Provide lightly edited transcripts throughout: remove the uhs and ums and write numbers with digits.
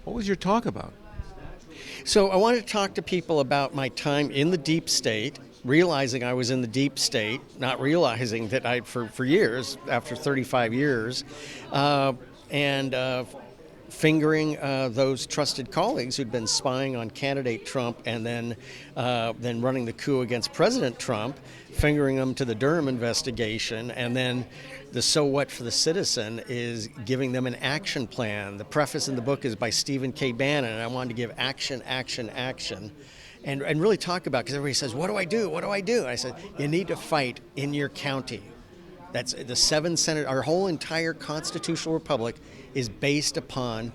What was your talk about? So I wanted to talk to people about my time in the deep state, realizing I was in the deep state, not realizing that for years, after 35 years, and fingering those trusted colleagues who'd been spying on candidate Trump and then running the coup against President Trump, fingering them to the Durham investigation, and then the so what for the citizen is giving them an action plan. The preface in the book is by Stephen K. Bannon, and I wanted to give action, action, action. And really talk about, because everybody says, what do I do? What do I do? And I said, you need to fight in your county. That's the 7 Senate, our whole entire constitutional republic is based upon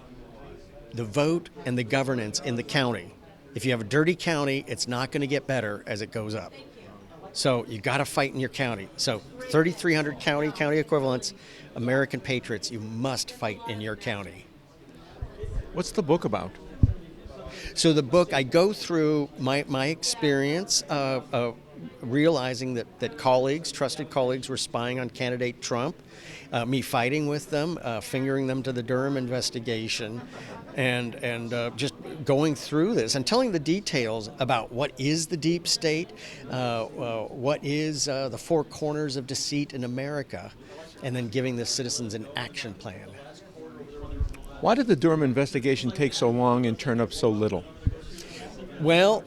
the vote and the governance in the county. If you have a dirty county, it's not going to get better as it goes up. So you got to fight in your county. So 3,300 county equivalents, American patriots, you must fight in your county. What's the book about? So the book, I go through my experience realizing that trusted colleagues were spying on candidate Trump, me fighting with them, fingering them to the Durham investigation, and just going through this and telling the details about what is the deep state, what is the 4 corners of deceit in America, and then giving the citizens an action plan. Why did the Durham investigation take so long and turn up so little? Well,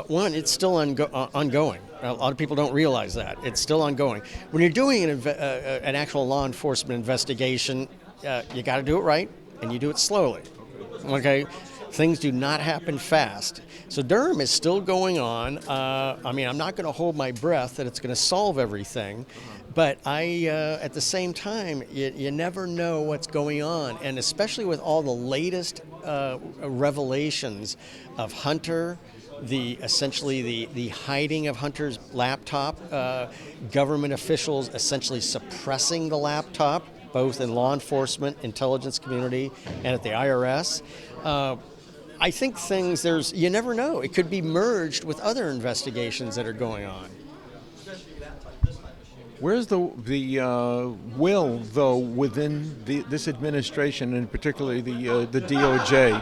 one, it's still ongoing. A lot of people don't realize that. It's still ongoing. When you're doing an actual law enforcement investigation, you got to do it right, and you do it slowly. Okay? Things do not happen fast. So Durham is still going on. I'm not going to hold my breath that it's going to solve everything, but at the same time, you never know what's going on, and especially with all the latest revelations of Hunter, essentially the hiding of Hunter's laptop, government officials essentially suppressing the laptop, both in law enforcement, intelligence community, and at the IRS. I think you never know. It could be merged with other investigations that are going on. Where's the will, though, within this administration, and particularly the DOJ?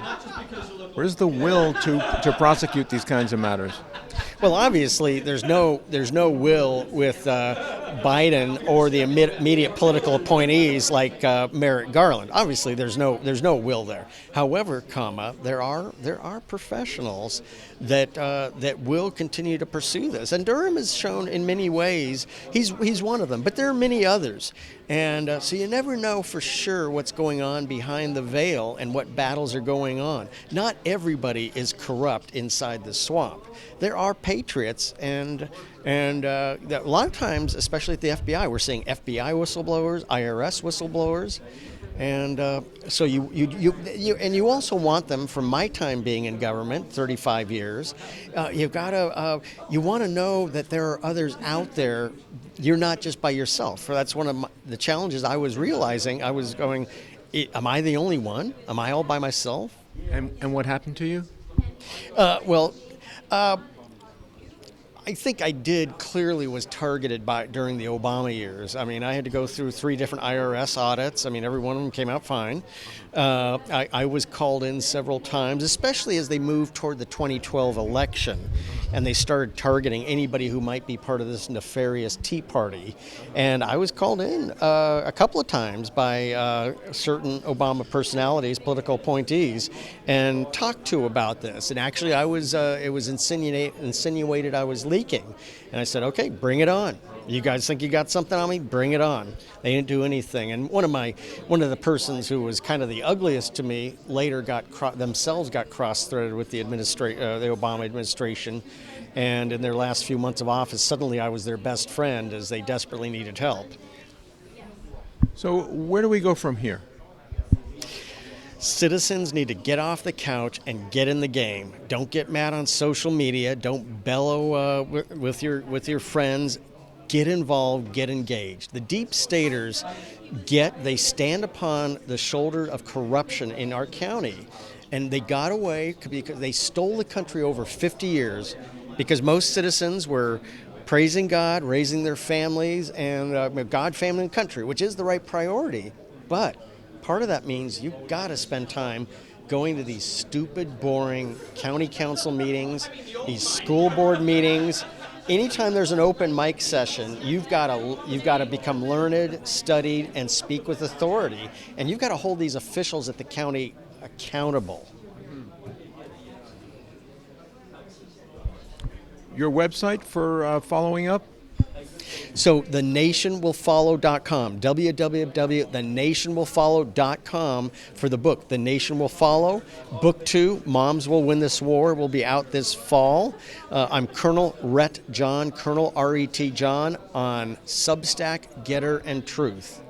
Where's the will to prosecute these kinds of matters? Well, obviously, there's no will with Biden or the immediate political appointees like Merrick Garland. Obviously, there's no will there. However, there are professionals that will continue to pursue this, and Durham has shown in many ways he's one of them. But there are many others, and so you never know for sure what's going on behind the veil and what battles are going on. Not everybody is corrupt inside the swamp. There are patriots, and a lot of times, especially at the FBI, we're seeing FBI whistleblowers, IRS whistleblowers, and so you also want them. From my time being in government, 35 years, you want to know that there are others out there. You're not just by yourself. That's one of the challenges I was realizing. I was going, am I the only one? Am I all by myself? And what happened to you? I think I clearly was targeted during the Obama years. I mean, I had to go through 3 different IRS audits. I mean, every one of them came out fine. I was called in several times, especially as they moved toward the 2012 election, and they started targeting anybody who might be part of this nefarious Tea Party. And I was called in a couple of times by certain Obama personalities, political appointees, and talked to about this. And actually, it was insinuated I was leaking. And I said, okay, bring it on. You guys think you got something on me? Bring it on. They didn't do anything. And one of the persons who was kind of the ugliest to me later got cross-threaded with the Obama administration. And in their last few months of office, suddenly I was their best friend as they desperately needed help. So where do we go from here? Citizens need to get off the couch and get in the game. Don't get mad on social media. Don't bellow with your friends. Get involved, get engaged. The deep staters they stand upon the shoulder of corruption in our county, and they got away because they stole the country over 50 years because most citizens were praising God, raising their families, and God, family, and country, which is the right priority. But part of that means you've got to spend time going to these stupid, boring county council meetings, these school board meetings. Anytime there's an open mic session, you've got to become learned, studied, and speak with authority. And you've got to hold these officials at the county accountable. Your website for following up? So thenationwillfollow.com, www.thenationwillfollow.com for the book, The Nation Will Follow. Book 2, Moms Will Win This War, will be out this fall. I'm Colonel Rhett John, Colonel R-E-T John, on Substack, Getter, and Truth.